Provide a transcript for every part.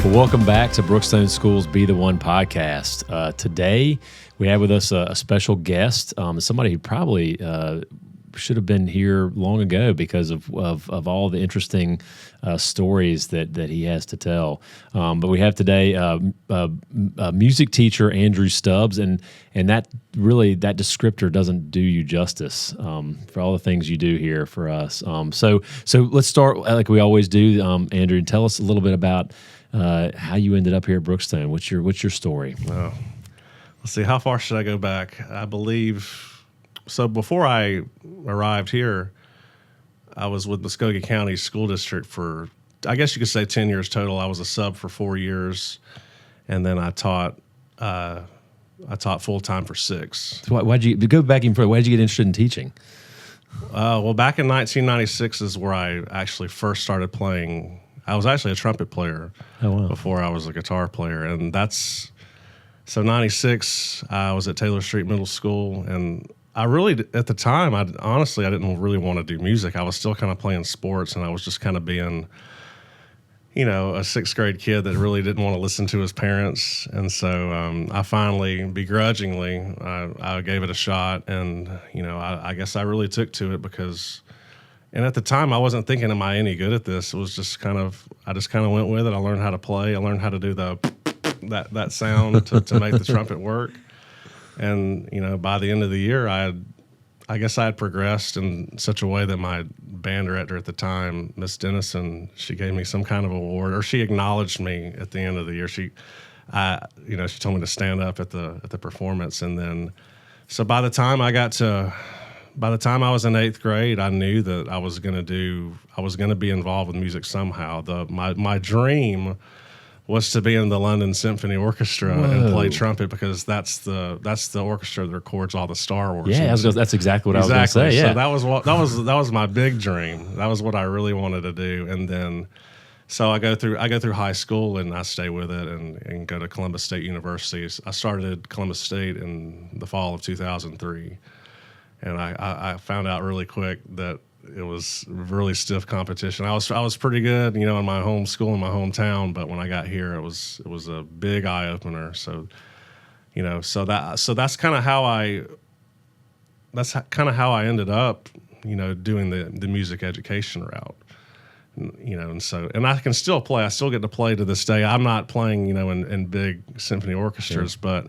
Well, welcome back to Brookstone School's Be the One podcast. Today, we have with us a special guest, somebody who probably should have been here long ago because of all the interesting stories that he has to tell. But we have today a music teacher, Andrew Stubbs, and that descriptor doesn't do you justice for all the things you do here for us. So let's start like we always do. Andrew, tell us a little bit about how you ended up here at Brookstone. What's your story? Oh, let's see. How far should I go back? I believe so. Before I arrived here, I was with Muskogee County School District for, I guess you could say, 10 years total. I was a sub for 4 years, and then I taught full time for 6. So why'd you go back in? Why'd you get interested in teaching? Well, back in 1996 is where I actually first started playing. I was actually a trumpet player before I was a guitar player, and so 96. I was at Taylor Street Middle School, and I really, at the time, I didn't really want to do music. I was still kind of playing sports, and I was just kind of being, a 6th grade kid that really didn't want to listen to his parents. And so I finally, begrudgingly, I gave it a shot, and I guess I really took to it because. And at the time, I wasn't thinking, am I any good at this? It was just I just kind of went with it. I learned how to play. I learned how to do that sound to make the trumpet work. And, by the end of the year, I guess I had progressed in such a way that my band director at the time, Miss Dennison, she gave me some kind of award, or she acknowledged me at the end of the year. She told me to stand up at the performance. And then, so by the time I was in 8th grade, I knew that I was going to be involved with music somehow. My dream was to be in the London Symphony Orchestra and play trumpet, because that's the orchestra that records all the Star Wars. Yeah, that's exactly what I was going to say. Yeah, so that was my big dream. That was what I really wanted to do. And then, so I go through high school and I stay with it and go to Columbus State University. I started Columbus State in the fall of 2003. And I found out really quick that it was really stiff competition. I was pretty good, in my home school in my hometown, but when I got here, it was a big eye opener. So, that's kind of how I ended up, doing the music education route. And I can still play. I still get to play to this day. I'm not playing, in big symphony orchestras, but.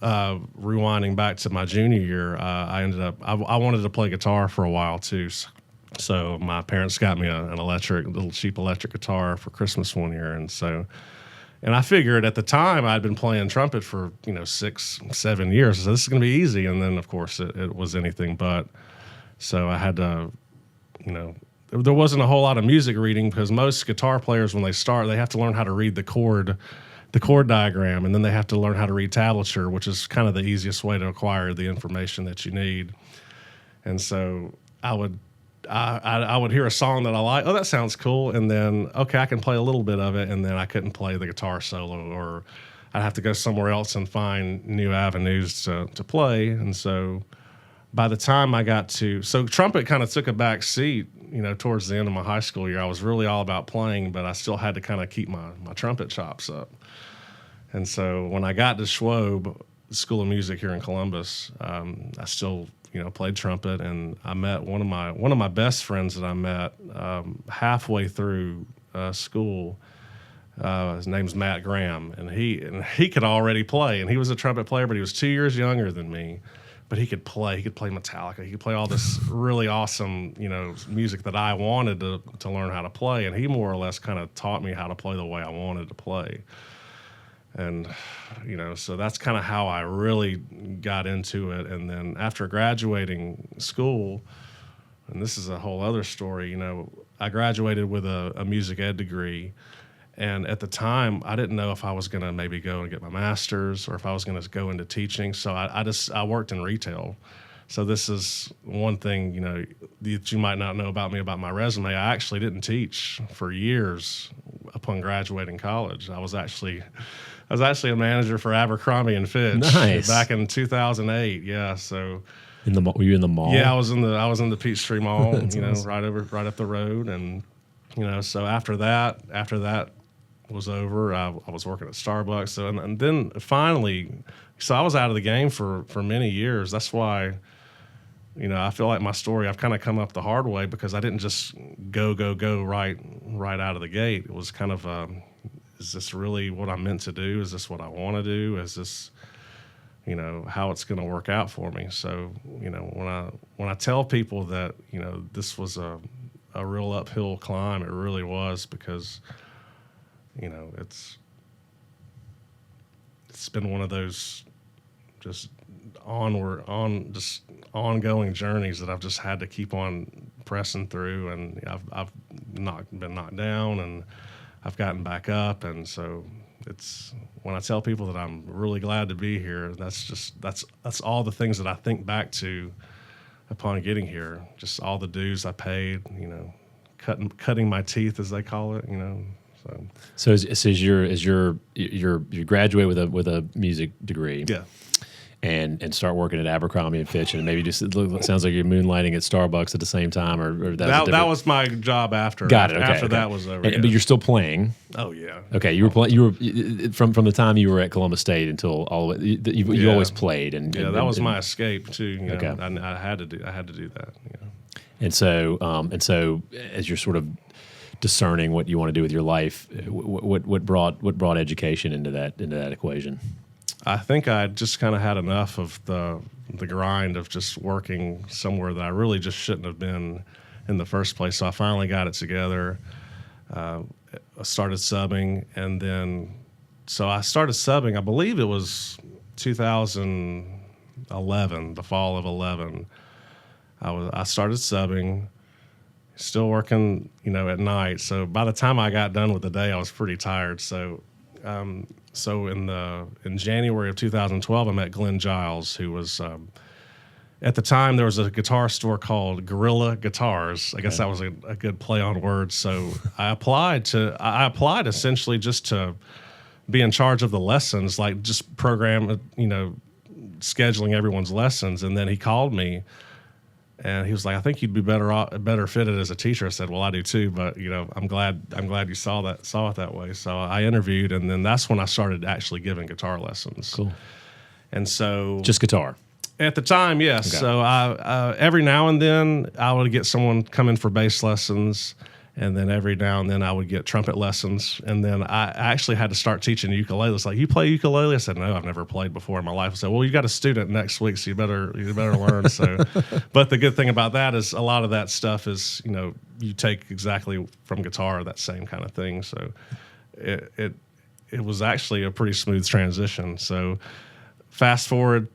Rewinding back to my junior year, I wanted to play guitar for a while too. So my parents got me a little cheap electric guitar for Christmas one year. And I figured at the time I'd been playing trumpet for, 6-7 years. So this is going to be easy. And then of course it was anything but. So I had to, there wasn't a whole lot of music reading, because most guitar players, when they start, they have to learn how to read the chord diagram, and then they have to learn how to read tablature, which is kind of the easiest way to acquire the information that you need. And so I would hear a song that I like, oh, that sounds cool, and then, okay, I can play a little bit of it, and then I couldn't play the guitar solo, or I'd have to go somewhere else and find new avenues to play. And so by the time I got so trumpet kind of took a back seat, towards the end of my high school year. I was really all about playing, but I still had to kind of keep my trumpet chops up. And so when I got to Schwob School of Music here in Columbus, I still, played trumpet, and I met one of my best friends that I met halfway through school. His name's Matt Graham, and he could already play, and he was a trumpet player, but he was 2 years younger than me. But he could play. He could play Metallica. He could play all this really awesome, music that I wanted to learn how to play. And he more or less kind of taught me how to play the way I wanted to play. And, so that's kind of how I really got into it. And then after graduating school, and this is a whole other story, I graduated with a music ed degree. And at the time, I didn't know if I was going to maybe go and get my master's, or if I was going to go into teaching. So I worked in retail. So this is one thing, that you might not know about me, about my resume. I actually didn't teach for years upon graduating college. I was actually a manager for Abercrombie and Fitch. Nice. Back in 2008. Yeah. So were you in the mall? Yeah, I was in the Peachtree Mall, right up the road. And So after that was over, I was working at Starbucks. So, and then finally, so I was out of the game for many years. That's why, I feel like my story, I've kind of come up the hard way, because I didn't just go right out of the gate. It was kind of, is this really what I'm meant to do? Is this what I want to do? Is this, how it's going to work out for me? So, when I tell people that, this was a real uphill climb, it really was, because, it's been one of those just ongoing journeys that I've just had to keep on pressing through, and I've been knocked down, and I've gotten back up, and so it's, when I tell people that I'm really glad to be here, that's all the things that I think back to upon getting here, just all the dues I paid, cutting my teeth, as they call it, So you graduate with a music degree, yeah, and start working at Abercrombie and Fitch, and maybe just it sounds like you're moonlighting at Starbucks at the same time, or that was my job after. Got it. Okay, after that was over, but you're still playing. Oh yeah. Okay, you were from the time you were at Columbus State until all the way. You always played, and that was my escape too. Okay. I had to do that. And so as you're sort of discerning what you want to do with your life, what brought education into that equation? I think I just kind of had enough of the grind of just working somewhere that I really just shouldn't have been in the first place. So I finally got it together. I started subbing, and then so I started subbing. I believe it was 2011, the fall of 11. I started subbing, still working, at night. So by the time I got done with the day, I was pretty tired. So in January of 2012, I met Glenn Giles, who was at the time there was a guitar store called Gorilla Guitars. I guess that was a good play on words. So I applied essentially just to be in charge of the lessons, like just program, scheduling everyone's lessons. And then he called me, and he was like, "I think you'd be better fitted as a teacher." I said, "Well, I do too, but I'm glad you saw it that way." So I interviewed, and then that's when I started actually giving guitar lessons. Cool. And so just guitar at the time, yes. Okay. So I every now and then I would get someone come in for bass lessons, and then every now and then I would get trumpet lessons, and then I actually had to start teaching ukulele. It's like, "You play ukulele?" I said, "No, I've never played before in my life." I said, "Well, you got a student next week, so you better learn." So, but the good thing about that is a lot of that stuff is you take exactly from guitar, that same kind of thing. So it was actually a pretty smooth transition. So fast forward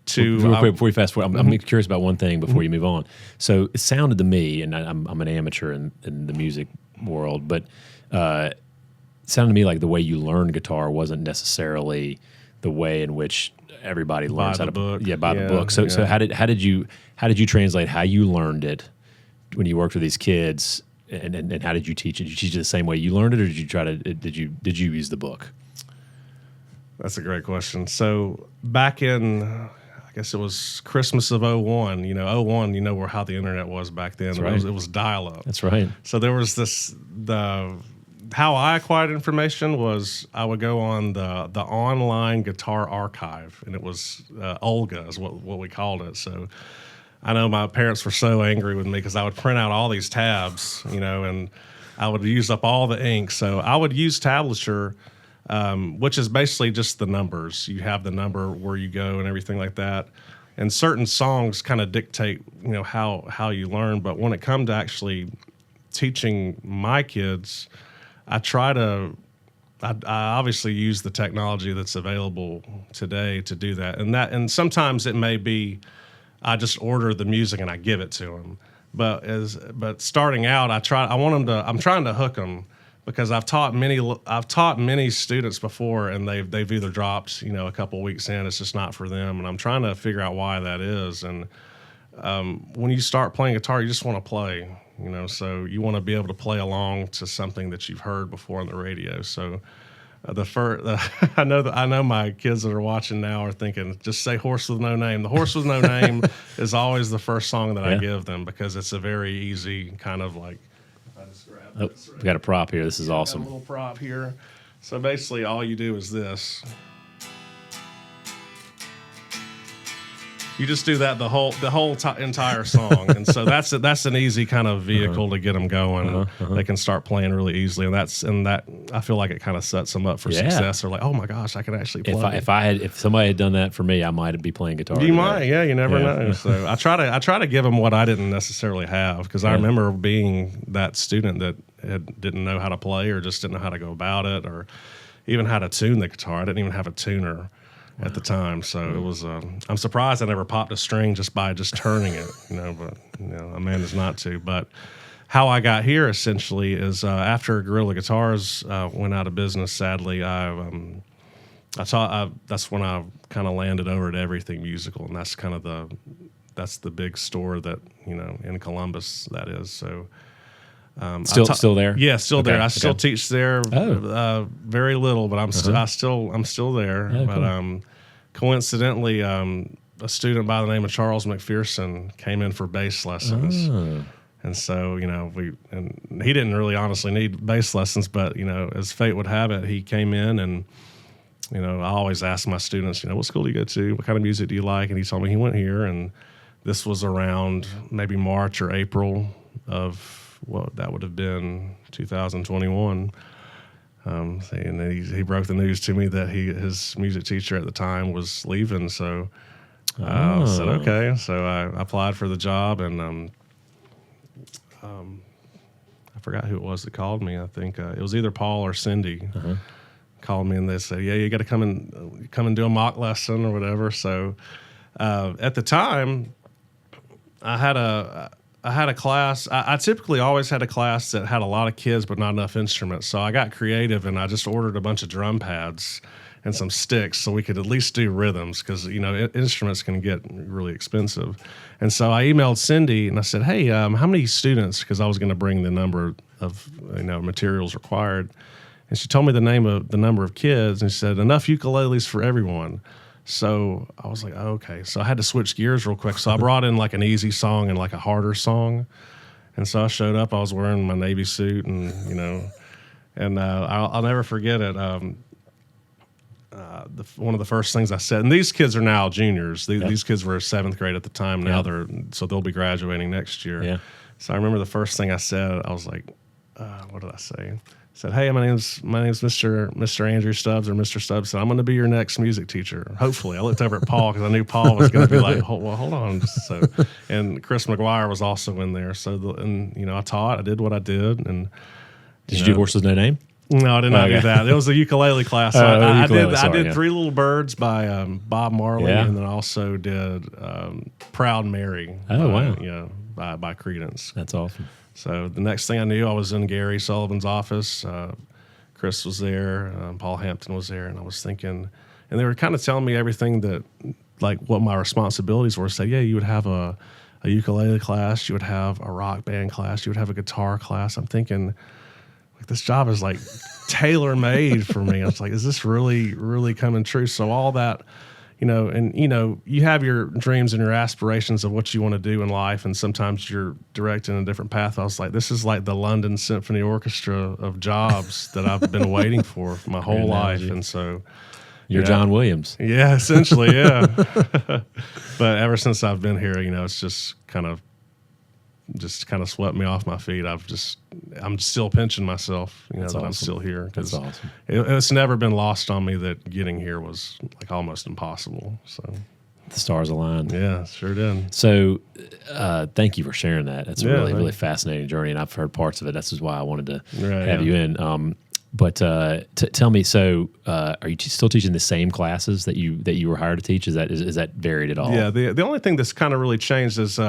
to real quick before we fast forward, I'm curious about one thing before you move on. So it sounded to me, and I'm an amateur in the music world, but it sounded to me like the way you learned guitar wasn't necessarily the way in which everybody learns how to book. By the book. So how did you translate how you learned it when you worked with these kids, and how did you teach it? Did you teach it the same way you learned it, or did you use the book? That's a great question. So back in, I guess it was Christmas of 01, where how the internet was back then. That's right. It was dial-up. That's right. So there was how I acquired information was I would go on the online guitar archive, and it was Olga is what we called it. So I know my parents were so angry with me because I would print out all these tabs, and I would use up all the ink. So I would use tablature, which is basically just the numbers. You have the number where you go and everything like that. And certain songs kind of dictate, how you learn. But when it comes to actually teaching my kids, I obviously use the technology that's available today to do that. And sometimes it may be I just order the music and I give it to them. But starting out, I'm trying to hook them, because I've taught many students before, and they've either dropped, a couple weeks in, it's just not for them, and I'm trying to figure out why that is. And when you start playing guitar, you just want to play, so you want to be able to play along to something that you've heard before on the radio. So I know my kids that are watching now are thinking, just say "Horse with No Name." The "Horse with No Name" is always the first song that I give them, because it's a very easy kind of like I just grabbed Oh, this. we got a prop here. This is Got a awesome. little prop here. So basically, all you do is this. You just do that the whole entire song, and so that's an easy kind of vehicle to get them going. They can start playing really easily, and that I feel like it kind of sets them up for success. They're like, oh my gosh, I can actually play. If somebody had done that for me, I might be playing guitar. You might, yeah, you never know. So I try to give them what I didn't necessarily have, because I remember being that student that didn't know how to play or just didn't know how to go about it or even how to tune the guitar. I didn't even have a tuner at the time, so it was. I'm surprised I never popped a string just by turning it, But a man is not to. But how I got here essentially is after Guerrilla Guitars went out of business. Sadly, that's when I kind of landed over at Everything Musical, and that's kind of the big store that in Columbus that is. So. Still there? Yeah, still there. I still Okay. teach there. Very little, but I'm still there. Oh, but cool. Coincidentally, a student by the name of Charles McPherson came in for bass lessons, and so he didn't really honestly need bass lessons, but as fate would have it, he came in, and I always ask my students, what school do you go to? What kind of music do you like? And he told me he went here, and this was around maybe March or April of. Well, that would have been 2021. And he broke the news to me that his music teacher at the time was leaving. So I said, okay. So I applied for the job, and I forgot who it was that called me. I think it was either Paul or Cindy called me, and they said, yeah, you got to come and do a mock lesson or whatever. So at the time, I had a class. I typically always had a class that had a lot of kids but not enough instruments. So I got creative, and I just ordered a bunch of drum pads and some sticks so we could at least do rhythms, because instruments can get really expensive. And so I emailed Cindy and I said, hey, how many students? Because I was going to bring the number of materials required. And she told me the number of kids, and she said, enough ukuleles for everyone. So I was like, oh, okay. So I had to switch gears real quick. So I brought in like an easy song and like a harder song. And so I showed up. I was wearing my Navy suit, and I'll never forget it. One of the first things I said, and these kids are now juniors. These kids were 7th grade at the time. Now they'll be graduating next year. Yeah. So I remember the first thing I said. I was like, what did I say? I said, hey, my name's Mr. Andrew Stubbs, or Mr. Stubbs. Said, I'm going to be your next music teacher. Hopefully. I looked over at Paul because I knew Paul was going to be like, hold on. So, and Chris McGuire was also in there. So, I taught. I did what I did. And did you do Horses No Name? No, I did not do that. It was a ukulele class. So I did Three Little Birds by Bob Marley, and then also did Proud Mary. Oh, wow. By Creedence. That's awesome. So the next thing I knew, I was in Gary Sullivan's office. Chris was there. Paul Hampton was there. And I was thinking, and they were kind of telling me everything that, like, what my responsibilities were. Say, yeah, you would have a ukulele class. You would have a rock band class. You would have a guitar class. I'm thinking, like, this job is like tailor-made for me. I was like, is this really, really coming true? So all that, you have your dreams and your aspirations of what you want to do in life, and sometimes you're directed in a different path. I was like, this is like the London Symphony Orchestra of jobs that I've been waiting for my whole life. And so you're John Williams. Yeah, essentially, yeah. But ever since I've been here, it's just kind of swept me off my feet. I'm still pinching myself, that awesome. I'm still here. That's awesome. It's never been lost on me that getting here was like almost impossible. So the stars aligned. Yeah, sure did. So thank you for sharing that. That's a really fascinating journey, and I've heard parts of it. That's just why I wanted to have you in. But tell me, so are you still teaching the same classes that you were hired to teach? Is that varied at all? Yeah. The only thing that's kind of really changed is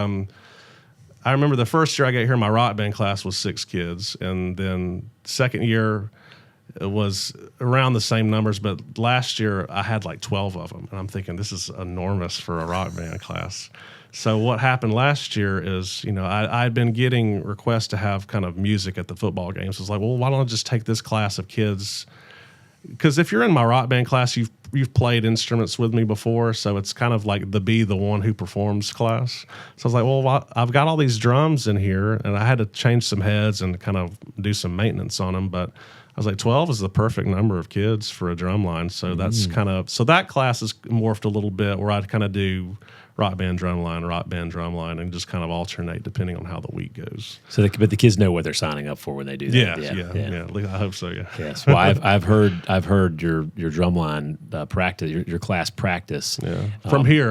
I remember the first year I got here, my rock band class was 6 kids, and then second year it was around the same numbers, but last year I had like 12 of them, and I'm thinking this is enormous for a rock band class. So what happened last year is, I'd been getting requests to have kind of music at the football games. I was like, well, why don't I just take this class of kids because if you're in my rock band class, you've played instruments with me before, so it's kind of like the one who performs class. So I was like, well, I've got all these drums in here, and I had to change some heads and kind of do some maintenance on them. But I was like, 12 is the perfect number of kids for a drum line. So that's so that class has morphed a little bit where I'd kind of do rock band drum line, and just kind of alternate depending on how the week goes. So, but the kids know what they're signing up for when they do that. Yeah. I hope so. Yeah. Yes. Well, I've heard your drumline practice, your class practice. Yeah.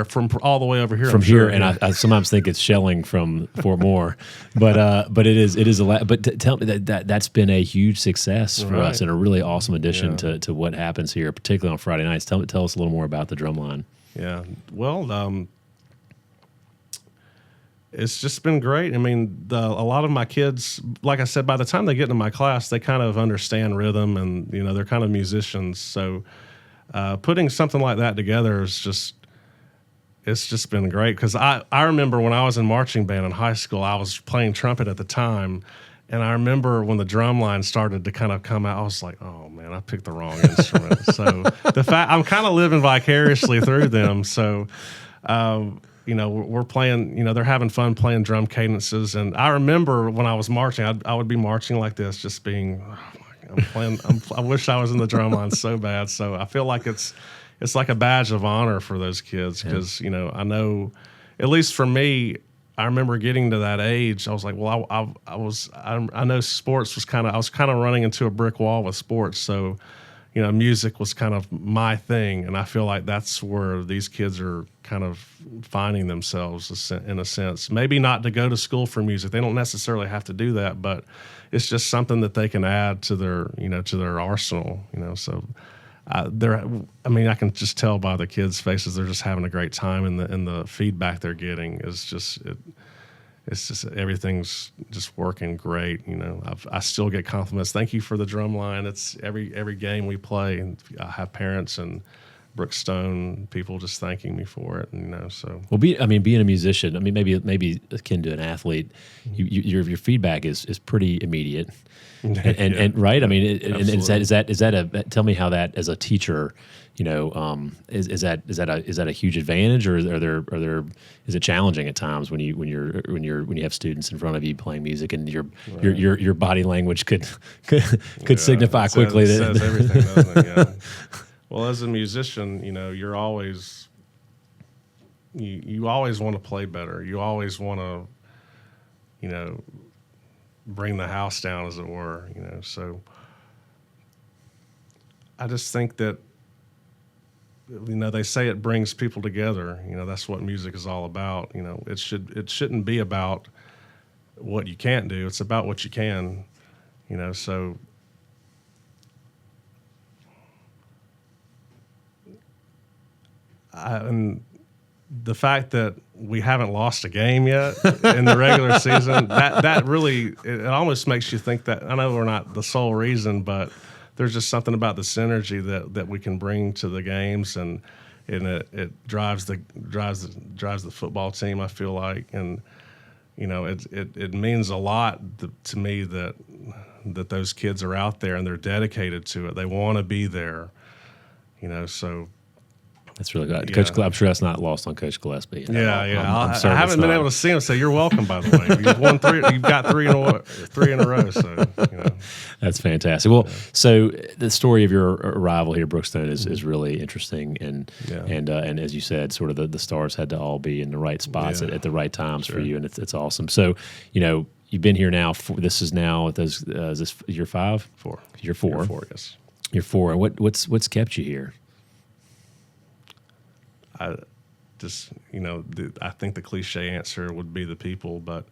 From all the way over here. From here, and I sometimes think it's shelling from Fort Moore, but it is a lot. But tell me that's been a huge success for us and a really awesome addition to what happens here, particularly on Friday nights. Tell us a little more about the drumline. Yeah. Well, it's just been great. I mean, a lot of my kids, like I said, by the time they get into my class, they kind of understand rhythm, and they're kind of musicians. So putting something like that together it's just been great. Because I remember when I was in marching band in high school, I was playing trumpet at the time, and I remember when the drum line started to kind of come out, I was like, oh man, I picked the wrong instrument. So the fact I'm kind of living vicariously through them. So. We're playing, they're having fun playing drum cadences. And I remember when I was marching, I would be marching like this, just being, I wish I was in the drum line so bad. So I feel like it's like a badge of honor for those kids. Cause I know, at least for me, I remember getting to that age. I was like, well, I know sports I was kind of running into a brick wall with sports. So, music was kind of my thing, and I feel like that's where these kids are kind of finding themselves in a sense. Maybe not to go to school for music; they don't necessarily have to do that, but it's just something that they can add to their arsenal. So I can just tell by the kids' faces they're just having a great time, and the feedback they're getting is just It's just everything's just working great. I still get compliments. Thank you for the drum line. It's every game we play, and I have parents and Brookstone people just thanking me for it. So being a musician, maybe akin to an athlete, your feedback is pretty immediate, and right. Is that tell me how that as a teacher. Is that a huge advantage, or is it challenging at times when you have students in front of you playing music and your body language could signify quickly that says everything, doesn't it? Yeah. Well, as a musician, you're always you always want to play better. You always want to bring the house down, as it were. So I just think that. They say it brings people together. That's what music is all about. It shouldn't be about what you can't do. It's about what you can. So and the fact that we haven't lost a game yet in the regular season, that really it almost makes you think that. I know we're not the sole reason, but. There's just something about the synergy that we can bring to the games, and it drives the football team. I feel like, and it means a lot to me that those kids are out there and they're dedicated to it. They want to be there, so. That's really good. Coach, I'm sure that's not lost on Coach Gillespie. Yeah. I haven't been able to see him, so you're welcome, by the way. You've won three. You've got three in a row. So that's fantastic. Well, so the story of your arrival here, Brookstone, is really interesting, and as you said, sort of the stars had to all be in the right spots at the right times for you, and it's awesome. So you've been here now. This is now is this year 5? 4. Year 4. Year 4. Yes. Year 4. And what's kept you here? I just, I think the cliche answer would be the people, but,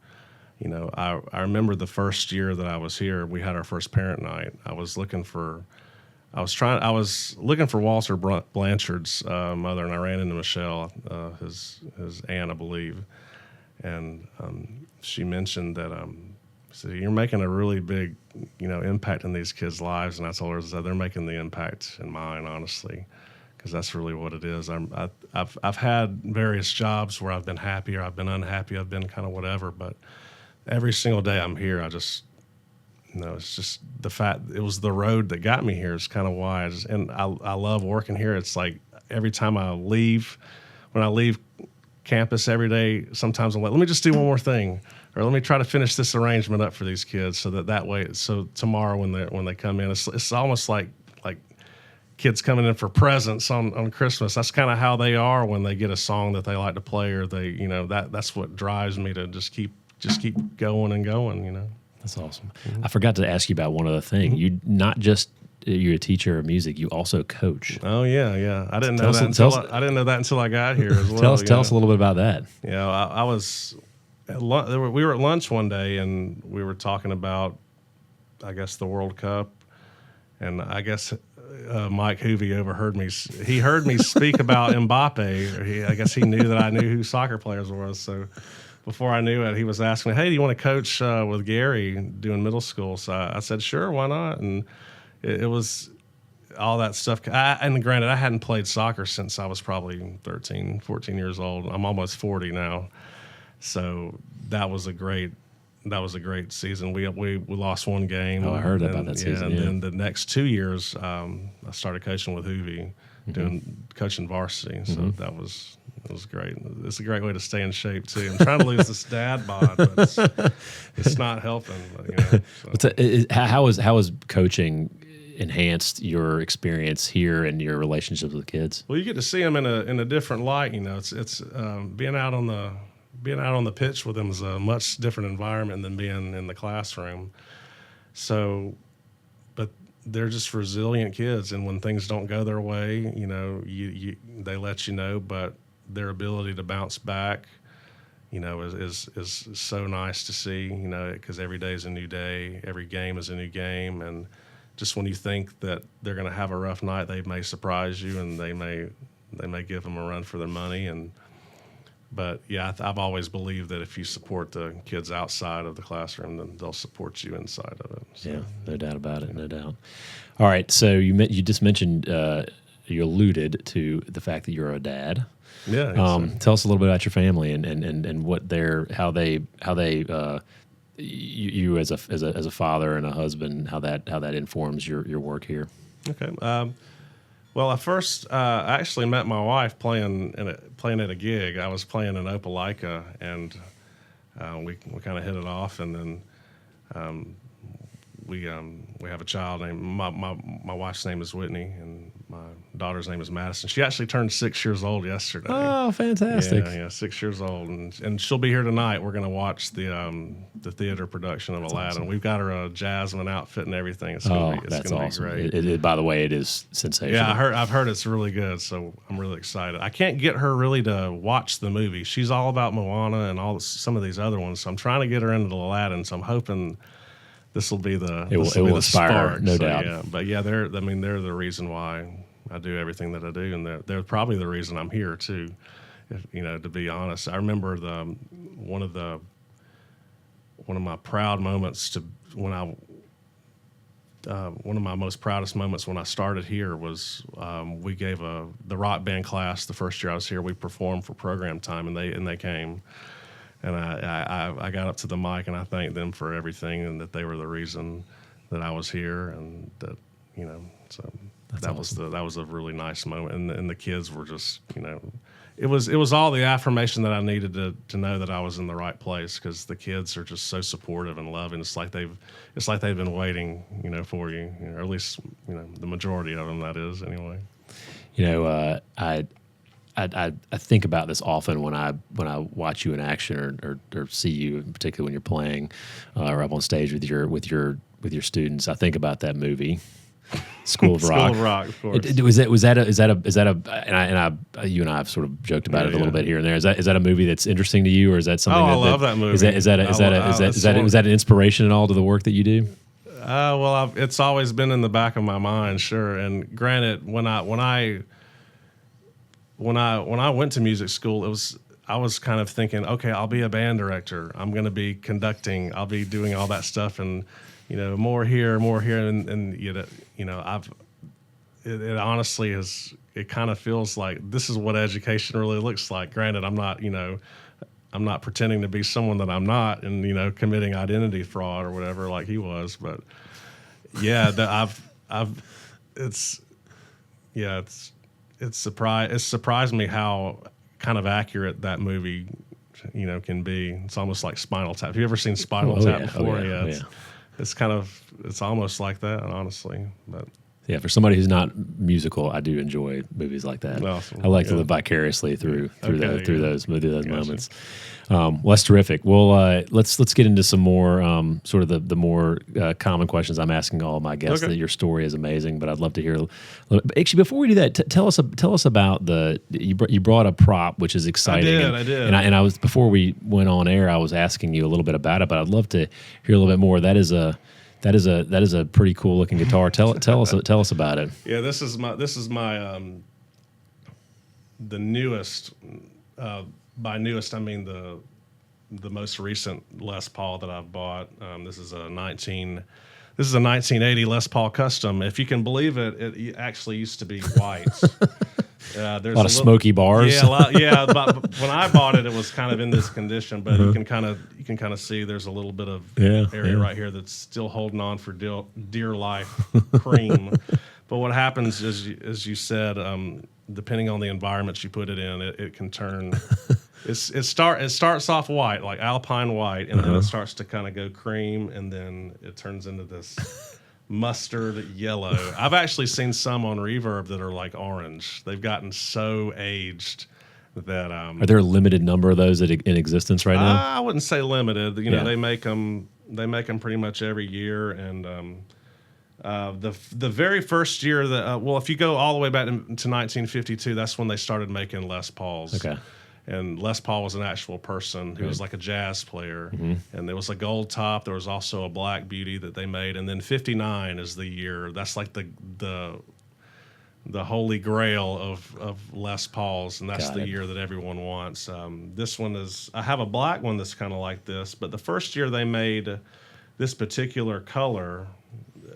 I remember the first year that I was here, we had our first parent night. I was looking for Walter Blanchard's mother, and I ran into Michelle, his aunt, I believe, and she mentioned that, so you're making a really big, impact in these kids' lives, and I told her that they're making the impact in mine, honestly. Because that's really what it is. I've had various jobs where I've been happy or I've been unhappy. I've been kind of whatever. But every single day I'm here, I just No, it's just the fact it was the road that got me here is kind of why. And I love working here. It's like every time when I leave campus every day, sometimes I'm like, let me just do one more thing, or let me try to finish this arrangement up for these kids, so that way, so tomorrow when they come in, it's almost like kids coming in for presents on Christmas. That's kind of how they are when they get a song that they like to play, or they, that's what drives me to just keep going and going. That's awesome. Mm-hmm. I forgot to ask you about one other thing. Mm-hmm. You're a teacher of music. You also coach. Oh yeah. I didn't know that until I got here as well. Tell us a little bit about that. Yeah, I was we were at lunch one day and we were talking about, I guess, the World Cup, and I guess Mike Hoovey overheard me. He heard me speak about Mbappe. I guess he knew that I knew who soccer players were. So before I knew it, he was asking me, "Hey, do you want to coach with Gary doing middle school?" So I said, "Sure, why not?" And it was all that stuff. And granted, I hadn't played soccer since I was probably 13, 14 years old. I'm almost 40 now. So that was a great season. We lost one game. Oh, I heard about that season. And then the next 2 years, I started coaching with Hoovey, coaching varsity. So mm-hmm. it was great. It's a great way to stay in shape too. I'm trying to lose this dad bod, but it's not helping. But, How is coaching enhanced your experience here and your relationships with kids? Well, you get to see them in a different light. It's being out on the pitch with them is a much different environment than being in the classroom. So, but they're just resilient kids, and when things don't go their way, they let you know. But their ability to bounce back, is so nice to see. Because every day is a new day, every game is a new game, and just when you think that they're going to have a rough night, they may surprise you, and they may give them a run for their money. But yeah, I've always believed that if you support the kids outside of the classroom, then they'll support you inside of it. So, yeah, no doubt about it, no doubt. All right, so you just mentioned you alluded to the fact that you're a dad. Yeah. Tell us a little bit about your family and what how they you as a father and a husband, how that informs your work here. Okay. Well, I actually met my wife playing at a gig. I was playing in Opelika, and we kind of hit it off, and then we have a child named my wife's name is Whitney, and my daughter's name is Madison. She actually turned 6 years old yesterday. Oh, fantastic! Yeah, 6 years old, and she'll be here tonight. We're going to watch the theater production of Aladdin. Awesome. We've got her a Jasmine outfit and everything. It's going to awesome. be great. By the way, it is sensational. Yeah, I've heard it's really good, so I'm really excited. I can't get her really to watch the movie. She's all about Moana and some of these other ones. So I'm trying to get her into Aladdin. So I'm hoping this will be the it will inspire her, no doubt. Yeah, but yeah, they're the reason why I do everything that I do, and they're probably the reason I'm here too. To be honest, I remember one of my proud moments one of my most proudest moments when I started here was we gave the rock band class the first year I was here. We performed for program time, and they came. And I got up to the mic and I thanked them for everything, and that they were the reason that I was here, and that so that awesome. was a really nice moment, and the kids were just it was all the affirmation that I needed to know that I was in the right place, because the kids are just so supportive and loving. It's like they've been waiting for you, or at least the majority of them, that is, anyway. I think about this often when I watch you in action or see you, in particular when you're playing or up on stage with your students. I think about that movie, School of Rock. School of Rock, of course. You and I have sort of joked about it a little bit here and there. Is that a movie that's interesting to you, or is that something? I love that movie. Is that an inspiration at all to the work that you do? Well, it's always been in the back of my mind, sure. And granted, when I went to music school, I was kind of thinking, okay, I'll be a band director. I'm going to be conducting. I'll be doing all that stuff, and more here, and it honestly is. It kind of feels like this is what education really looks like. Granted, I'm not not pretending to be someone that I'm not, and committing identity fraud or whatever like he was. But yeah, it's surprised me how kind of accurate that movie can be. It's almost like Spinal Tap. Have you ever seen Spinal Tap before? It's almost like that, honestly. But yeah, for somebody who's not musical, I do enjoy movies like that. Awesome. I like to live vicariously through those moments. Well, that's terrific. Well, let's get into some more sort of the more common questions I'm asking all of my guests. Okay. That your story is amazing, but I'd love to hear. Actually, before we do that, tell us about you brought a prop, which is exciting. I did. And I was, before we went on air, I was asking you a little bit about it, but I'd love to hear a little bit more. That is a pretty cool looking guitar. Tell us about it. Yeah, this is my the newest. By newest, I mean the most recent Les Paul that I've bought. This is a 1980 Les Paul Custom. If you can believe it, it actually used to be white. There's a lot of smoky bars. Yeah, But when I bought it, it was kind of in this condition. But you can kind of see there's a little bit of area right here that's still holding on for dear life, cream. But what happens is, as you said, depending on the environment you put it in, it can turn. It starts off white, like alpine white, and then it starts to kind of go cream, and then it turns into this mustard yellow. I've actually seen some on Reverb that are like orange. They've gotten so aged that. Are there a limited number of those in existence right now? I wouldn't say limited. They make them. They make them pretty much every year, and the very first year that if you go all the way back to 1952, that's when they started making Les Pauls. Okay. And Les Paul was an actual person who was like a jazz player. Mm-hmm. And there was a gold top. There was also a black beauty that they made. And then 59 is the year. That's like the holy grail of Les Pauls. And that's the year that everyone wants. This one is, I have a black one that's kind of like this. But the first year they made this particular color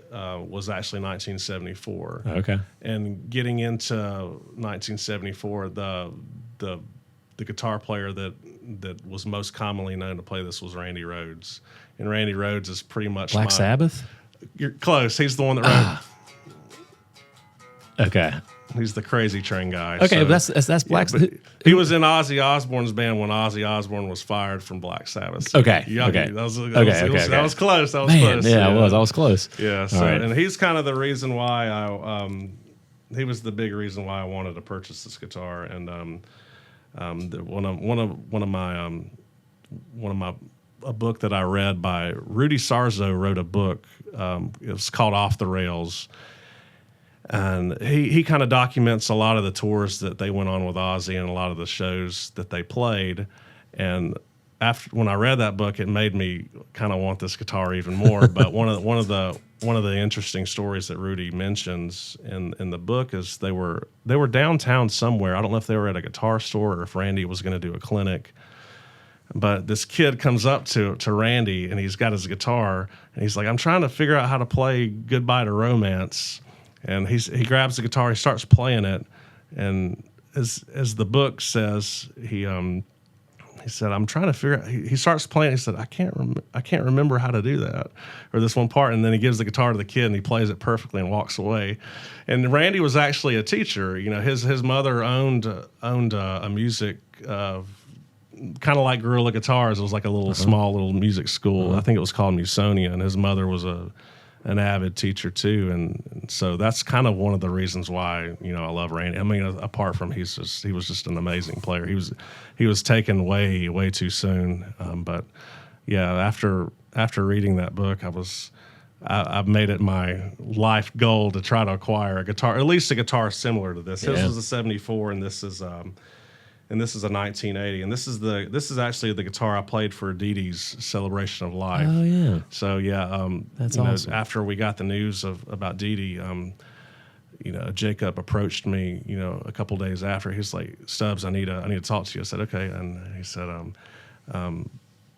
was actually 1974. Okay. And getting into 1974, the guitar player that was most commonly known to play this was Randy Rhoads, and Randy Rhoads is pretty much Black Sabbath. You're close. He's the one that wrote. Okay. He's the Crazy Train guy. Okay, so, that's Black. Yeah, he was in Ozzy Osbourne's band when Ozzy Osbourne was fired from Black Sabbath. So okay. That was close. That was close. Yeah, I was close. Yeah. So, and he's kind of the reason why he was the big reason why I wanted to purchase this guitar, and a book that I read by Rudy Sarzo wrote a book. It was called Off the Rails, and he kind of documents a lot of the tours that they went on with Ozzy and a lot of the shows that they played. And when I read that book, it made me kind of want this guitar even more. But one of the interesting stories that Rudy mentions in the book is they were downtown somewhere. I don't know if they were at a guitar store or if Randy was going to do a clinic. But this kid comes up to Randy, and he's got his guitar, and he's like, "I'm trying to figure out how to play Goodbye to Romance." And he grabs the guitar, he starts playing it, and as the book says, he said, "I'm trying to figure out." He starts playing. He said, "I can't remember how to do that, or this one part." And then he gives the guitar to the kid, and he plays it perfectly and walks away. And Randy was actually a teacher. His mother owned a music, kind of like Guerrilla Guitars. It was like a little small little music school. I think it was called Musonia, and his mother was an avid teacher too. And so that's kind of one of the reasons why I love Randy. I mean, apart from he was just an amazing player. He was taken way too soon. But yeah, after reading that book, I've made it my life goal to try to acquire a guitar, at least a guitar similar to this. Yeah. This was a '74, and this is a 1980, and this is actually the guitar I played for Dee Dee's Celebration of Life. Oh yeah. So yeah, that's awesome. After we got the news about Dee Dee, Jacob approached me, a couple days after. He's like, "Stubbs, I need to talk to you." I said, "Okay," and he said,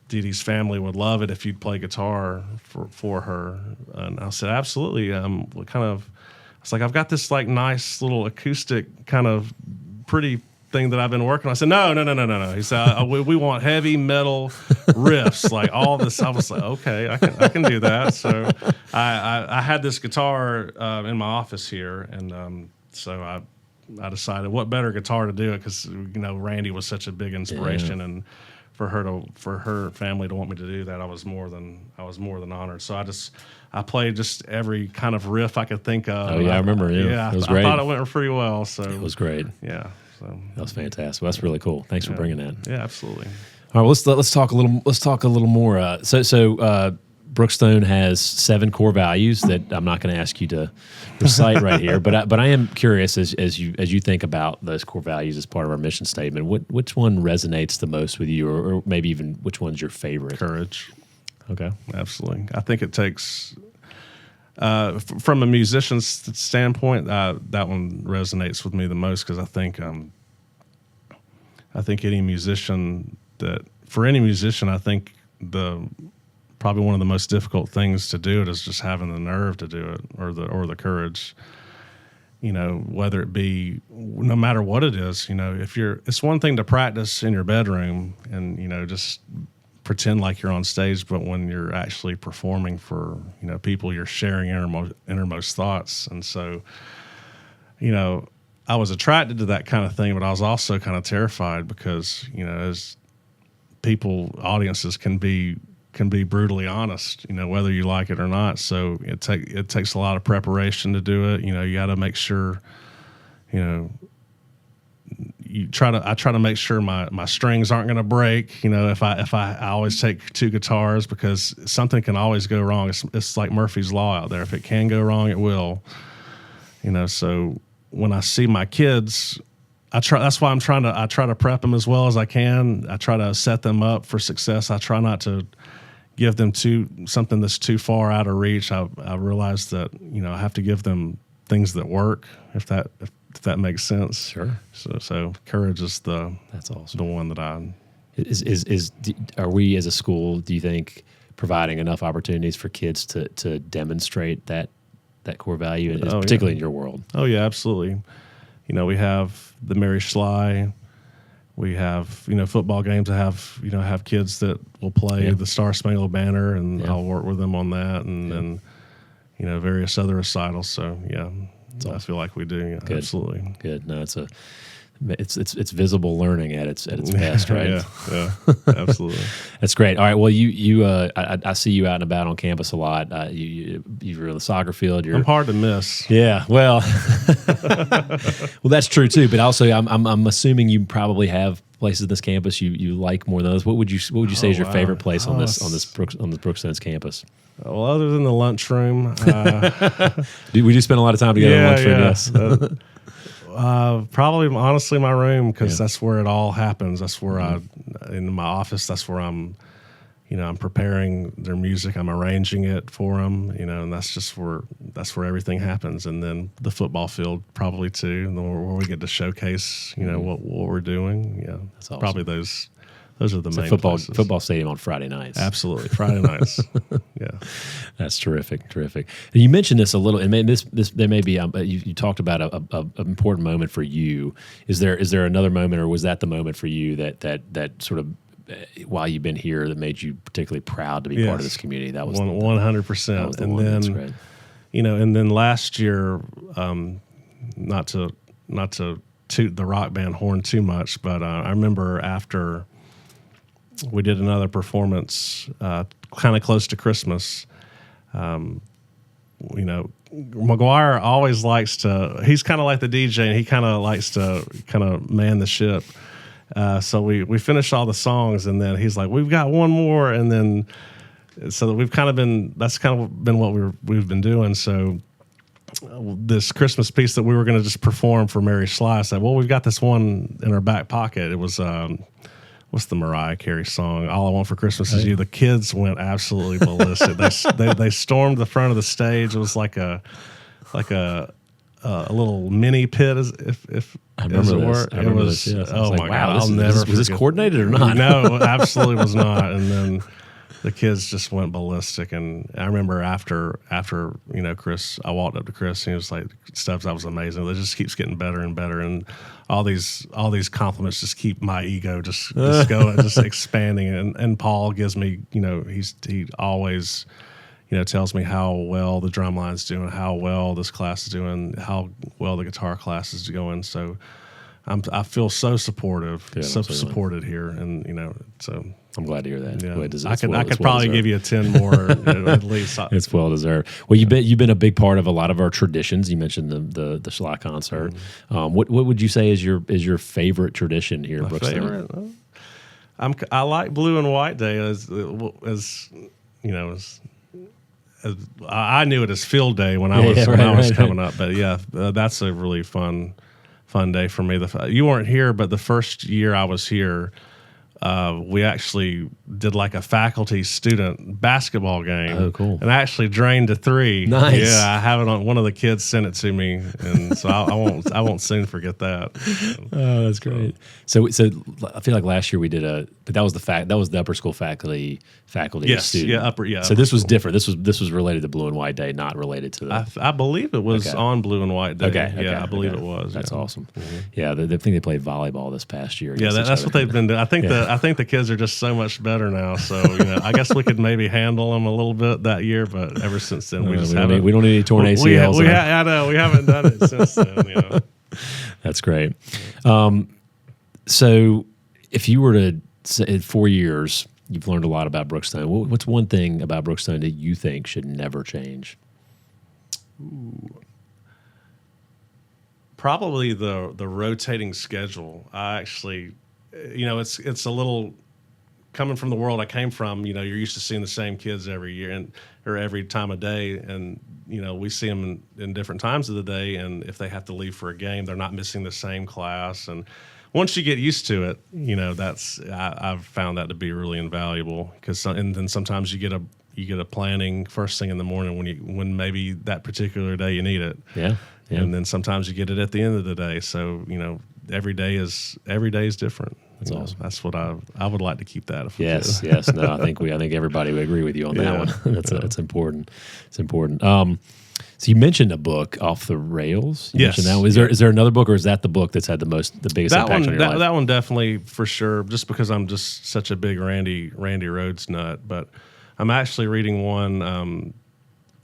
Dee Dee's family would love it if you'd play guitar for her, and I said, "Absolutely." I was like, "I've got this like nice little acoustic kind of pretty thing that I've been working on. I said, no. He said, we want heavy metal riffs, like all this. I was like, okay, I can do that. So I had this guitar in my office here, and so I decided what better guitar to do it, because Randy was such a big inspiration, and for her family to want me to do that, I was more than honored. So I played just every kind of riff I could think of. Oh yeah, I remember. Yeah, it was great. I thought it went pretty well. So it was great. Yeah, so that was fantastic. Well, that's really cool. Thanks for bringing that. Yeah, absolutely. All right, let's talk a little. Let's talk a little more. So Brookstone has 7 core values that I'm not going to ask you to recite right here, but I am curious as you think about those core values as part of our mission statement. Which one resonates the most with you, or maybe even which one's your favorite? Courage. Okay, absolutely. I think it takes, from a musician's standpoint, that one resonates with me the most, because I think any musician I think probably one of the most difficult things to do it is just having the nerve to do it, or the courage. Whether it be, no matter what it is, it's one thing to practice in your bedroom and just pretend like you're on stage, but when you're actually performing for people, you're sharing innermost thoughts. And so I was attracted to that kind of thing, but I was also kind of terrified, because as audiences can be brutally honest, whether you like it or not. So it takes a lot of preparation to do it. You got to make sure, I try to make sure my strings aren't going to break. If I always take 2 guitars, because something can always go wrong. It's like Murphy's Law out there. If it can go wrong, it will. So when I see my kids, that's why I try to prep them as well as I can. I try to set them up for success. I try not to give them something that's too far out of reach. I realize that I have to give them things that work, if that makes sense. Sure. So courage is that's awesome. The one that I are we as a school, do you think, providing enough opportunities for kids to demonstrate that core value, particularly in your world? Oh yeah, absolutely. We have the Mary Schley. We have, football games that have kids that will play the Star Spangled Banner, and I'll work with them on that, and various other recitals. So I feel like we do. Yeah, absolutely. Good. No, it's visible learning at its best, right? yeah, absolutely. That's great. All right. Well, I see you out and about on campus a lot. You're in the soccer field. I'm hard to miss. Yeah. Well, well, that's true too. But also, I'm assuming you probably have places on this campus you like more than others. What would you say is your favorite place on this Brookstone's campus? Well, other than the lunchroom, we do spend a lot of time together in the lunchroom. Yes. Probably, honestly, my room, because that's where it all happens. That's where in my office, that's where I'm preparing their music. I'm arranging it for them, and that's where everything happens. And then the football field, probably too, where we get to showcase, what we're doing. Yeah, that's awesome. Probably those are the main places. Football stadium on Friday nights. Absolutely, Friday nights. Yeah, that's terrific. And you mentioned this a little, and this there may be. You talked about an important moment for you. Is there another moment, or was that the moment for you that sort of, while you've been here, that made you particularly proud to be part of this community? That was 100%. And then, that's great. And then last year, not to toot the rock band horn too much, but I remember after we did another performance kind of close to Christmas. McGuire always likes to, he's kind of like the DJ, and he kind of likes to kind of man the ship. So we finished all the songs, and then he's like, we've got one more. And then, so that's kind of been what we've been doing. So this Christmas piece that we were going to just perform for Mary Schley, I said, well, we've got this one in our back pocket. It was, what's the Mariah Carey song? All I Want for Christmas Is You. The kids went absolutely ballistic. They stormed the front of the stage. It was like a little mini pit, if I remember this. I remember this. Yes. Oh my God! Was this coordinated or not? No, absolutely was not. And then the kids just went ballistic. And I remember after Chris, I walked up to Chris and he was like, Stubbs, that was amazing. It just keeps getting better and better. And all these compliments just keep my ego just going, just expanding. And Paul gives me, he always, tells me how well the drum line's doing, how well this class is doing, how well the guitar class is going. So I feel so supportive, supported here. And, so I'm glad to hear that. Yeah. I could probably give you 10 more at least. It's well deserved. Well, you've been a big part of a lot of our traditions. You mentioned the Schlock concert. Mm-hmm. What would you say is your favorite tradition here at Brookstone? I like Blue and White Day as I knew it as Field Day when I was coming up. But yeah, that's a really fun day for me. You weren't here, but the first year I was here, we actually did like a faculty-student basketball game. Oh, cool! And I actually drained a 3. Nice. Yeah, I have it on. One of the kids sent it to me, and so I won't soon forget that. Oh, that's great. So I feel like last year we did but that was the upper school faculty yes, student. So this was different. This was related to Blue and White Day, not related to the. I believe it was on Blue and White Day. Okay. I believe it was. That's awesome. Mm-hmm. Yeah, I think they played volleyball this past year. Yeah, that's what they've been doing. I think the kids are just so much better now. So I guess we could maybe handle them a little bit that year, but ever since then we don't need any torn ACLs. I know we haven't done it since then. That's great. So if you were to say in 4 years, you've learned a lot about Brookstone. What's one thing about Brookstone that you think should never change? Ooh. Probably the rotating schedule. I actually, it's a little coming from the world I came from. You're used to seeing the same kids every year or every time of day, and we see them in different times of the day. And if they have to leave for a game, they're not missing the same class. And once you get used to it, I've found that to be really invaluable and then sometimes you get a planning first thing in the morning when maybe that particular day you need it. Yeah. And then sometimes you get it at the end of the day. So, every day is different. That's awesome. That's what I would like to keep that. Yes. No, I think everybody would agree with you on that one. That's important. It's important. So you mentioned a book, Off the Rails. Yes. Is there another book, or is that the book that's had the biggest impact on your life? That one definitely, for sure, just because I'm just such a big Randy Rhoads nut. But I'm actually reading one.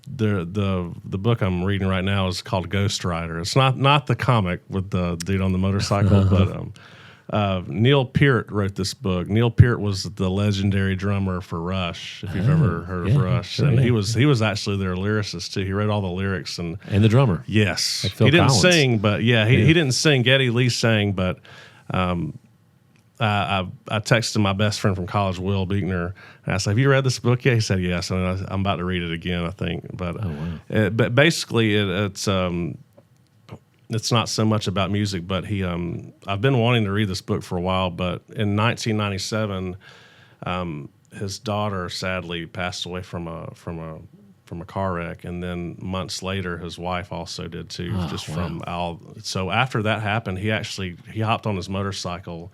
The book I'm reading right now is called Ghost Rider. It's not the comic with the dude on the motorcycle, but Neil Peart wrote this book. Neil Peart was the legendary drummer for Rush, if you've ever heard of Rush. Sure, and he was actually their lyricist too. He wrote all the lyrics and the drummer. Yes, like Phil he didn't Collins. sing, but he didn't sing. Geddy Lee sang, but I texted my best friend from college, Will Beekner, and I said, "Have you read this book yet?" He said, "Yes," and I'm about to read it again, I think. But but basically, it's not so much about music, but I've been wanting to read this book for a while. But in 1997, his daughter sadly passed away from a car wreck, and then months later, his wife also did too. So after that happened, he hopped on his motorcycle.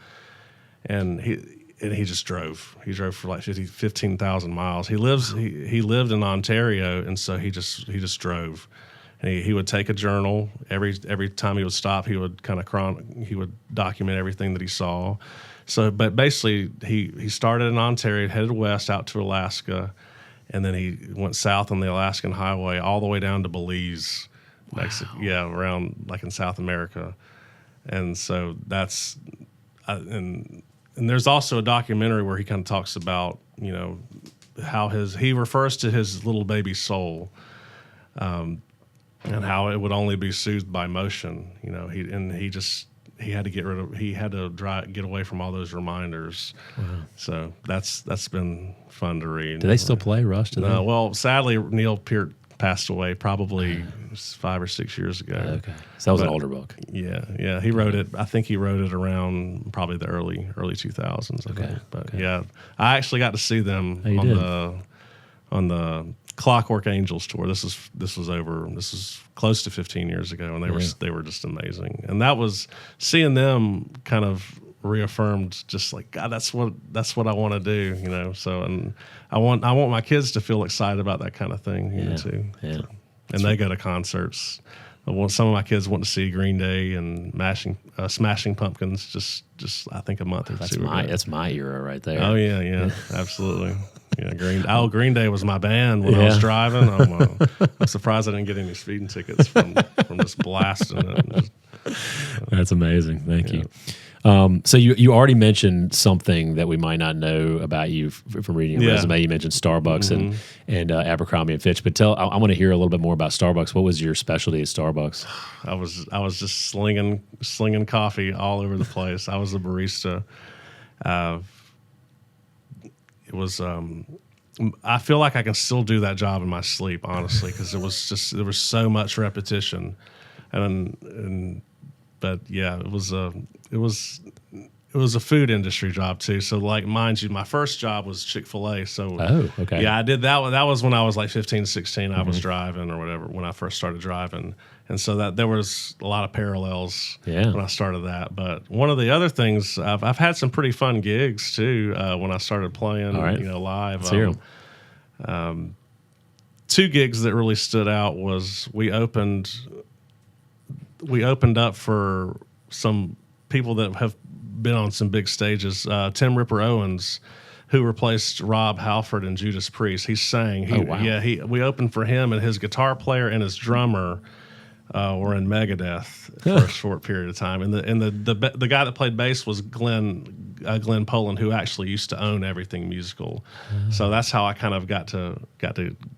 And he just drove. He drove for like 15,000 miles. He lived in Ontario, and so he just drove. And he would take a journal every time he would stop. He would he would document everything that he saw. So, but basically, he started in Ontario, headed west out to Alaska, and then he went south on the Alaskan Highway all the way down to Belize, Mexico. Yeah, around like in South America. And so that's and there's also a documentary where he kind of talks about, how he refers to his little baby soul, and how it would only be soothed by motion. He had to get away from all those reminders. Wow. So that's been fun to read. Do they still play Rush today? No, well, sadly, Neil Peart passed away probably 5 or 6 years ago. Okay, so that was an older book. Yeah. He wrote it. I think he wrote it around probably the early 2000s. I actually got to see them on the Clockwork Angels tour. This is close to 15 years ago, and they were just amazing. And that was seeing them kind of reaffirmed just like, God, that's what I want to do, you know. So, and I want my kids to feel excited about that kind of thing, you know, too. Yeah. So, and they go to concerts. Some of my kids went to see Green Day and Smashing Pumpkins just I think a month or two ago. That's my era right there. Oh yeah, absolutely. Yeah, Green Day was my band when I was driving. I'm surprised I didn't get any speeding tickets from just blasting it. That's amazing. Thank you. So you already mentioned something that we might not know about you from reading your resume. You mentioned Starbucks and Abercrombie and Fitch. But I want to hear a little bit more about Starbucks. What was your specialty at Starbucks? I was just slinging coffee all over the place. I was a barista. It was. I feel like I can still do that job in my sleep, honestly, because there was so much repetition, but yeah, it was a food industry job too. So like, mind you, my first job was Chick-fil-A. So okay. Yeah, I did that. That was when I was like 15, 16. I was driving or whatever when I first started driving. And so that there was a lot of parallels when I started that. But one of the other things, I've had some pretty fun gigs too when I started playing, live. Let's hear 'em. 2 gigs that really stood out was we opened up for some people that have been on some big stages. Tim Ripper Owens, who replaced Rob Halford and Judas Priest. He sang. We opened for him, and his guitar player and his drummer were in Megadeth for a short period of time. And the guy that played bass was Glenn Poland, who actually used to own Everything Musical. So that's how I kind of got to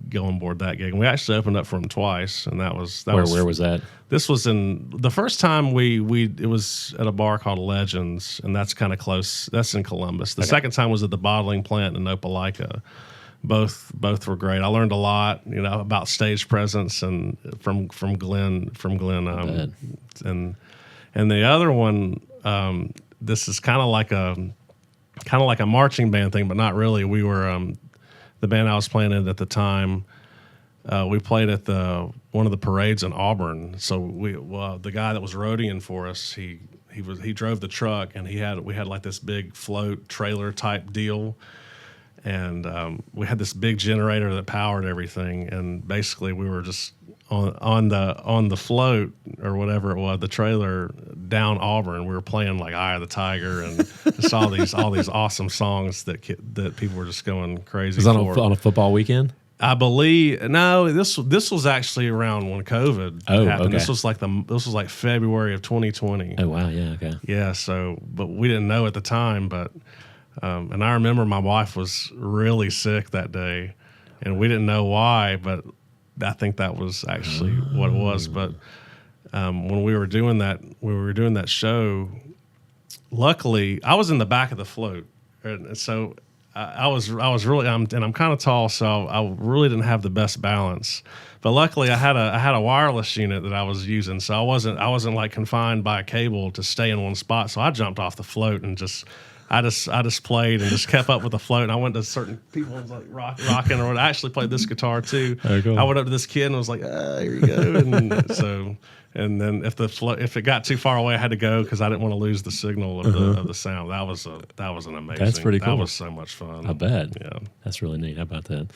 go on board that gig. And we actually opened up for him twice, and where was that? This was in the first time it was at a bar called Legends, and that's kind of close. That's in Columbus. The second time was at the bottling plant in Opelika. Both were great. I learned a lot, about stage presence and from Glenn. And the other one, this is kind of like a marching band thing, but not really. We were the band I was playing in at the time. We played at one of the parades in Auburn. So the guy that was roadieing for us, he drove the truck, and we had like this big float trailer type deal. And we had this big generator that powered everything, and basically we were just on the float or whatever it was, the trailer down Auburn. We were playing like Eye of the Tiger and just all these awesome songs that people were just going crazy. Was that on a football weekend? I believe no. This was actually around when COVID happened. Okay. This was like February of 2020. Oh wow, yeah, okay. Yeah, so but we didn't know at the time, but. And I remember my wife was really sick that day, and we didn't know why, but I think that was actually what it was. But when we were doing that show, luckily I was in the back of the float, and so I was really I'm kind of tall, so I really didn't have the best balance. But luckily I had a wireless unit that I was using, so I wasn't like confined by a cable to stay in one spot. So I jumped off the float and I just played and just kept up with the float. And I went to certain people and was like rocking, or I actually played this guitar too. Oh, cool. I went up to this kid and was like, here you go. And then if it got too far away, I had to go because I didn't want to lose the signal of the sound. That was an amazing. That's pretty cool. That was so much fun. I bet. Yeah, that's really neat. How about that?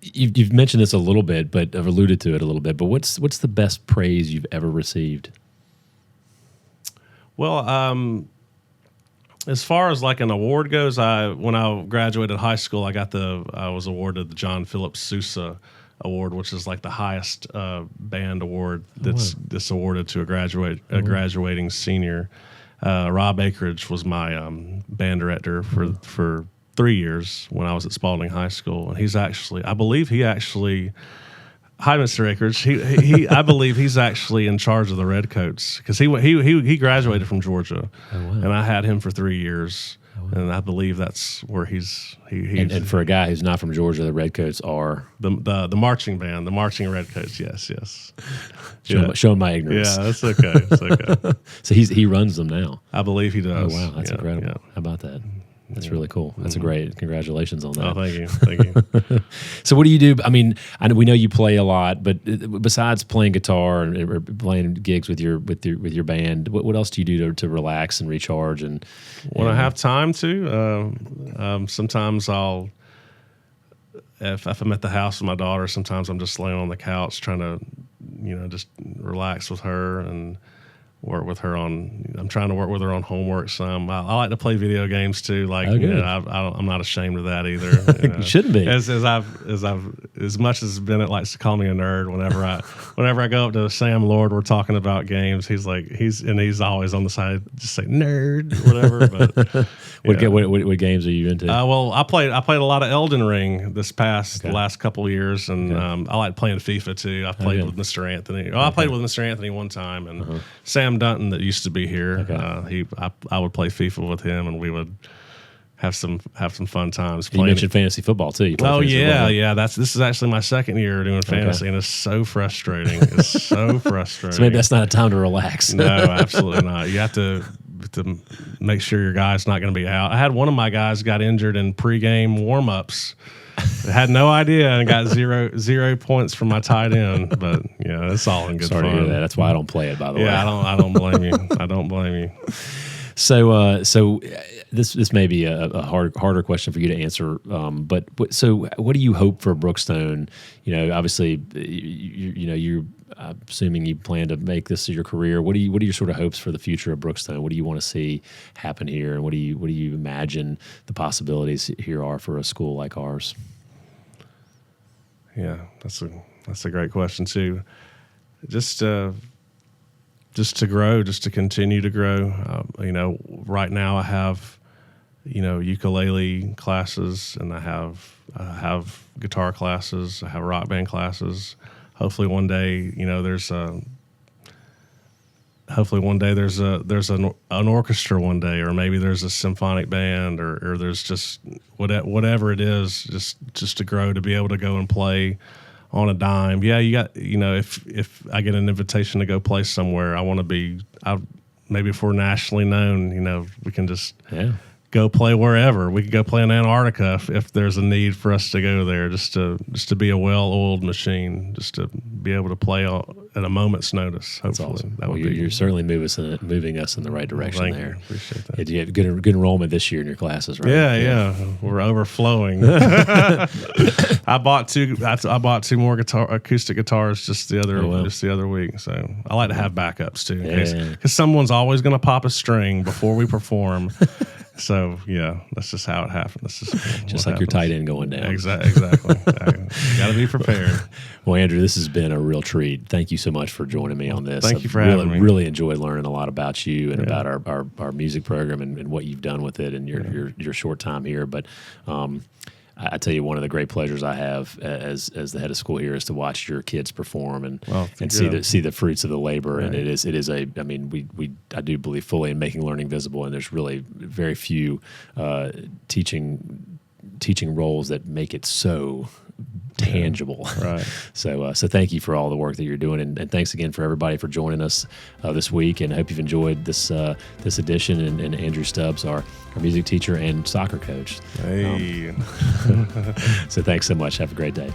You've mentioned this a little bit, but I've alluded to it a little bit. But what's the best praise you've ever received? Well, as far as like an award goes, when I graduated high school, I was awarded the John Philip Sousa Award, which is like the highest band award that's awarded to a graduating senior. Rob Akridge was my band director for 3 years when I was at Spalding High School, and I believe hi, Mr. Akridge. I believe he's actually in charge of the Redcoats because he graduated from Georgia, and I had him for 3 years, and I believe that's where he's. And for a guy who's not from Georgia, the Redcoats are the marching band, the marching Redcoats. Yes. Showing my ignorance. Yeah, that's okay. So he runs them now. I believe he does. Oh wow, that's incredible. Yeah. How about that? That's really cool. That's a great. Congratulations on that. Oh, thank you. So what do you do? I mean, we know you play a lot, but besides playing guitar or playing gigs with your band, what else do you do to relax and recharge? And when I have time to, sometimes I'll, if I'm at the house with my daughter, sometimes I'm just laying on the couch trying to, just relax with her and work with her on. I'm trying to work with her on homework some. I like to play video games too. Like, I'm not ashamed of that either. You shouldn't be. As much as Bennett likes to call me a nerd, whenever I go up to Sam Lord, we're talking about games. He's always on the side, just say nerd, whatever. But what games are you into? Well, I played a lot of Elden Ring the last couple of years, and I like playing FIFA too. I've played with Mr. Anthony. I played with Mr. Anthony one time, and Sam Dunton that used to be here. I would play FIFA with him, and we would have some fun times. You mentioned fantasy football too. You play yeah. This is actually my second year doing fantasy, and it's so frustrating. It's so frustrating. So maybe that's not a time to relax. No, absolutely not. You have to make sure your guy's not going to be out. I had one of my guys got injured in pregame warm-ups. I had no idea and got zero points from my tight end, but it's all in good fun. Sorry to hear that. That's why I don't play it, by the way. Yeah, I don't blame you. I don't blame you. So this may be a harder question for you to answer. But what do you hope for Brookstone? Obviously, you're assuming you plan to make this your career. What are your sort of hopes for the future of Brookstone? What do you want to see happen here, and what do you imagine the possibilities here are for a school like ours? Yeah, that's a great question too. Just to grow, just to continue to grow. Right now I have, ukulele classes, and I have guitar classes. I have rock band classes. Hopefully one day, there's an orchestra one day, or maybe there's a symphonic band, or there's just whatever it is, just to grow, to be able to go and play on a dime. Yeah, if I get an invitation to go play somewhere, I want to be. Maybe if we're nationally known, we can just go play wherever. We could go play in Antarctica if there's a need for us to go there, just to be a well-oiled machine, just to be able to play at a moment's notice. Hopefully. That's awesome. You're certainly moving us in the right direction Thank there. You. Appreciate that. You have good enrollment this year in your classes, right? Yeah. We're overflowing. I bought two more acoustic guitars just the other week. So I like to have backups too, because someone's always going to pop a string before we perform. So that's just how it happens. Just like your tight end going down. Exactly. Got to be prepared. Well, Andrew, this has been a real treat. Thank you so much for joining me on this. Thank you for having me. Really enjoyed learning a lot about you and about our music program and what you've done with it and your short time here. But I tell you, one of the great pleasures I have as the head of school here is to watch your kids perform and see the fruits of the labor. Right. And I do believe fully in making learning visible, and there's really very few teaching roles that make it so tangible. Right. So thank you for all the work that you're doing, and thanks again for everybody for joining us this week. And I hope you've enjoyed this edition. And Andrew Stubbs, our music teacher and soccer coach. Hey. So thanks so much. Have a great day.